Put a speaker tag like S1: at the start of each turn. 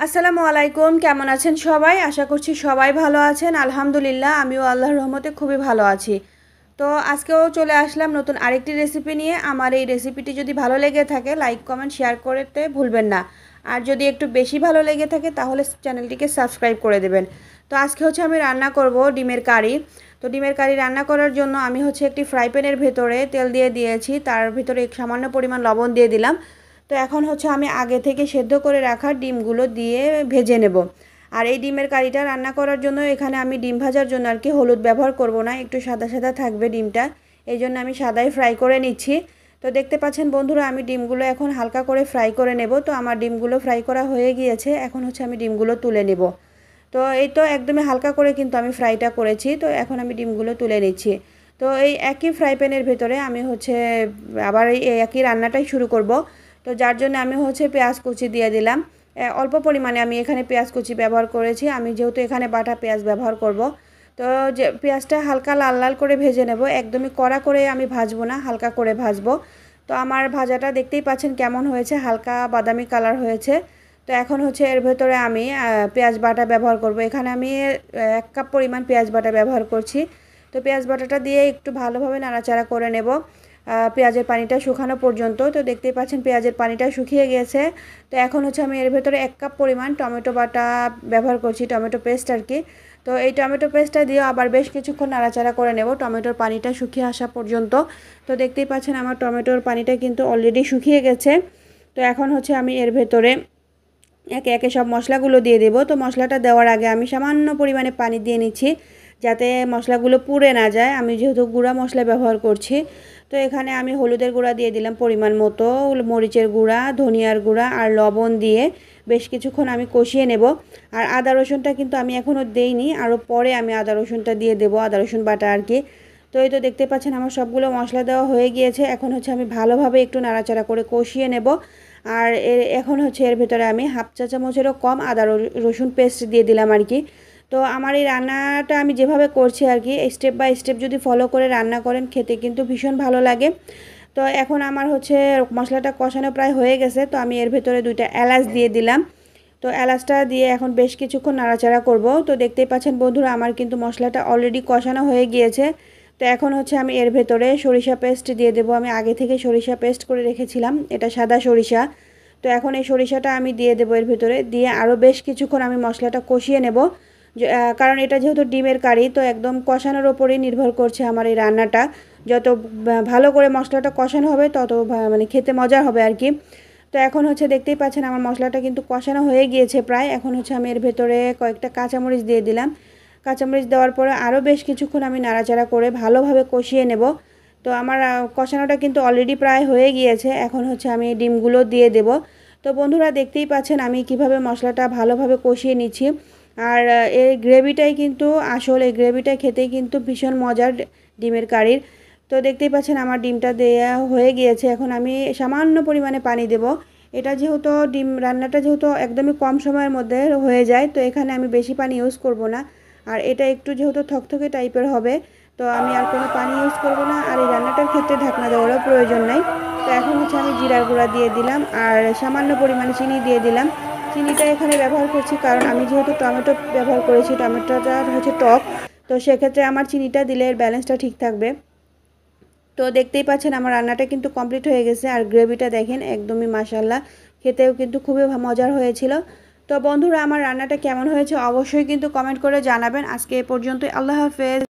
S1: আসসালামু আলাইকুম, কেমন আছেন সবাই? আশা করছি সবাই ভালো আছেন। আলহামদুলিল্লাহ আমিও আল্লাহর রহমতে খুবই ভালো আছি। তো আজকেও চলে আসলাম নতুন আরেকটি রেসিপি নিয়ে। আমার এই রেসিপিটি যদি ভালো লেগে থাকে লাইক কমেন্ট শেয়ার করতে ভুলবেন না। আর যদি একটু বেশি ভালো লেগে থাকে তাহলে চ্যানেলটিকে সাবস্ক্রাইব করে দেবেন। তো আজকে আমি রান্না করব ডিমের কারি। তো ডিমের কারি রান্না করার জন্য আমি একটি ফ্রাই প্যানের ভেতরে তেল দিয়ে দিয়েছি, তার ভিতরে সামান্য পরিমাণ লবণ দিয়ে দিলাম। তো এখন আমি আগে থেকে সেদ্ধ করে রাখা ডিমগুলো দিয়ে ভেজে নেব। আর এই ডিমের কারিটা রান্না করার জন্য এখানে আমি ডিম ভাজার জন্য হলুদ ব্যবহার করব না, একটু সাদা সাদা থাকবে ডিমটা, এই জন্য আমি সাদাই ফ্রাই করে নিচ্ছি। তো দেখতে পাচ্ছেন বন্ধুরা, আমি ডিমগুলো এখন হালকা করে ফ্রাই করে নেব। তো আমার ডিমগুলো ফ্রাই করা হয়ে গিয়েছে, এখন আমি ডিমগুলো তুলে নেব। তো এই তো একদমই হালকা করে কিন্তু আমি ফ্রাইটা করেছি। তো এখন আমি ডিমগুলো তুলে নিচ্ছি। তো এই একই ফ্রাই প্যানের ভেতরে আমি আবার এই একই রান্নাটাই শুরু করব। তো যার জন্য আমি পেঁয়াজ কুচি দিয়ে দিলাম। অল্প পরিমাণে আমি এখানে পেঁয়াজ কুচি ব্যবহার করেছি, আমি যেহেতু এখানে বাটা পেঁয়াজ ব্যবহার করব। তো যে পেঁয়াজটা হালকা লাল লাল করে ভেজে নেব, একদমই কড়া করে আমি ভাজবো না, হালকা করে ভাজবো। তো আমার ভাজাটা দেখতেই পাচ্ছেন কেমন হয়েছে, হালকা বাদামি কালার হয়েছে। তো এখন এর ভেতরে আমি পেঁয়াজ বাটা ব্যবহার করব। এখানে আমি 1 কাপ পরিমাণ পেঁয়াজ বাটা ব্যবহার করছি। তো পেঁয়াজ বাটাটা দিয়ে একটু ভালোভাবে নাড়াচাড়া করে নেব পেঁয়াজের পানিটা শুকানো পর্যন্ত। তো দেখতেই পাচ্ছেন পেঁয়াজের পানিটা শুকিয়ে গেছে। তো এখন আমি এর ভেতরে 1 কাপ পরিমাণ টমেটো বাটা ব্যবহার করছি, টমেটো পেস্ট আর কি। তো এই টমেটো পেস্টটা দিয়ে আবার বেশ কিছুক্ষণ নাড়াচাড়া করে নেব টমেটোর পানিটা শুকিয়ে আসা পর্যন্ত। তো দেখতেই পাচ্ছেন আমার টমেটোর পানিটা কিন্তু অলরেডি শুকিয়ে গেছে। তো এখন আমি এর ভেতরে একে একে সব মশলাগুলো দিয়ে দেব। তো মশলাটা দেওয়ার আগে আমি সামান্য পরিমাণে পানি দিয়ে নিচ্ছি, যাতে মশলাগুলো পুড়ে না যায়। আমি যেহেতু গুঁড়া মশলা ব্যবহার করছি। তো এখানে আমি হলুদের গুঁড়া দিয়ে দিলাম পরিমাণ মতো, মরিচের গুঁড়া, ধনিয়ার গুঁড়া আর লবণ দিয়ে বেশ কিছুক্ষণ আমি কষিয়ে নেব। আর আদা রসুনটা কিন্তু আমি এখনও দেইনি, আরও পরে আমি আদা রসুনটা দিয়ে দেবো, আদা রসুন বাটা আর কি। তো এই তো দেখতে পাচ্ছেন আমার সবগুলো মশলা দেওয়া হয়ে গিয়েছে। এখন আমি ভালোভাবে একটু নাড়াচাড়া করে কষিয়ে নেব। আর এখন এর ভেতরে আমি হাফ চা চামচেরও কম আদা রসুন পেস্ট দিয়ে দিলাম আর কি। তো আমার এই রান্নাটা আমি যেভাবে করছি আর কি, স্টেপ বাই স্টেপ যদি ফলো করে রান্না করেন খেতে কিন্তু ভীষণ ভালো লাগে। তো এখন আমার মশলাটা কষানো প্রায় হয়ে গেছে। তো আমি এর ভেতরে 2টা এলাচ দিয়ে দিলাম। তো এলাচটা দিয়ে এখন বেশ কিছুক্ষণ নাড়াচাড়া করব। তো দেখতেই পাচ্ছেন বন্ধুরা, আমার কিন্তু মশলাটা অলরেডি কষানো হয়ে গিয়েছে। তো এখন আমি এর ভেতরে সরিষা পেস্ট দিয়ে দেবো। আমি আগে থেকে সরিষা পেস্ট করে রেখেছিলাম, এটা সাদা সরিষা। তো এখন এই সরিষাটা আমি দিয়ে দেবো এর ভেতরে, দিয়ে আরও বেশ কিছুক্ষণ আমি মশলাটা কষিয়ে নেব। কারণ এটা যেহেতু ডিমের কারি, তো একদম কষানোর ওপরেই নির্ভর করছে আমার এই রান্নাটা। যত ভালো করে মশলাটা কষানো হবে তত মানে খেতে মজা হবে আর কি। তো এখন দেখতেই পাচ্ছেন আমার মশলাটা কিন্তু কষানো হয়ে গিয়েছে প্রায়। এখন আমি এর ভেতরে কয়েকটা কাঁচামরিচ দিয়ে দিলাম। কাঁচামরিচ দেওয়ার পরে আরও বেশ কিছুক্ষণ আমি নাড়াচাড়া করে ভালোভাবে কষিয়ে নেব। তো আমার কষানোটা কিন্তু অলরেডি প্রায় হয়ে গিয়েছে। এখন আমি ডিমগুলো দিয়ে দেব। তো বন্ধুরা দেখতেই পাচ্ছেন আমি কিভাবে মশলাটা ভালোভাবে কষিয়ে নিচ্ছি। আর এই গ্রেভিটাই কিন্তু আসল, এই গ্রেভিটা খেতেই কিন্তু ভীষণ মজার ডিমের কারির। তো দেখতেই পাচ্ছেন আমার ডিমটা দেওয়া হয়ে গিয়েছে। এখন আমি সামান্য পরিমাণে পানি দেব। এটা যেহেতু ডিম রান্নাটা যেহেতু একদমই কম সময়ের মধ্যে হয়ে যায়, তো এখানে আমি বেশি পানি ইউজ করব না। আর এটা একটু যেহেতু থকথকে টাইপের হবে, তো আমি আর কোনো পানি ইউজ করব না। আর এই রান্নাটার ক্ষেত্রে ঢাকনা দেওয়ারও প্রয়োজন নাই। তো এখন আমি জিরার গুঁড়া দিয়ে দিলাম আর সামান্য পরিমাণে চিনি দিয়ে দিলাম। চিনিটা এখানে ব্যবহার করছি কারণ আমি যেহেতু টমেটো ব্যবহার করেছি, টমেটোটা টক। তো সেক্ষেত্রে আমার চিনিটা দিলে এর ব্যালেন্সটা ঠিক থাকবে। তো দেখতেই পাচ্ছেন আমার রান্নাটা কিন্তু কমপ্লিট হয়ে গেছে। আর গ্রেভিটা দেখেন একদমই মাশাআল্লাহ, খেতেও কিন্তু খুবই মজার হয়েছিল। তো বন্ধুরা, আমার রান্নাটা কেমন হয়েছে অবশ্যই কিন্তু কমেন্ট করে জানাবেন। আজকে এ পর্যন্তই, আল্লাহ হাফেজ।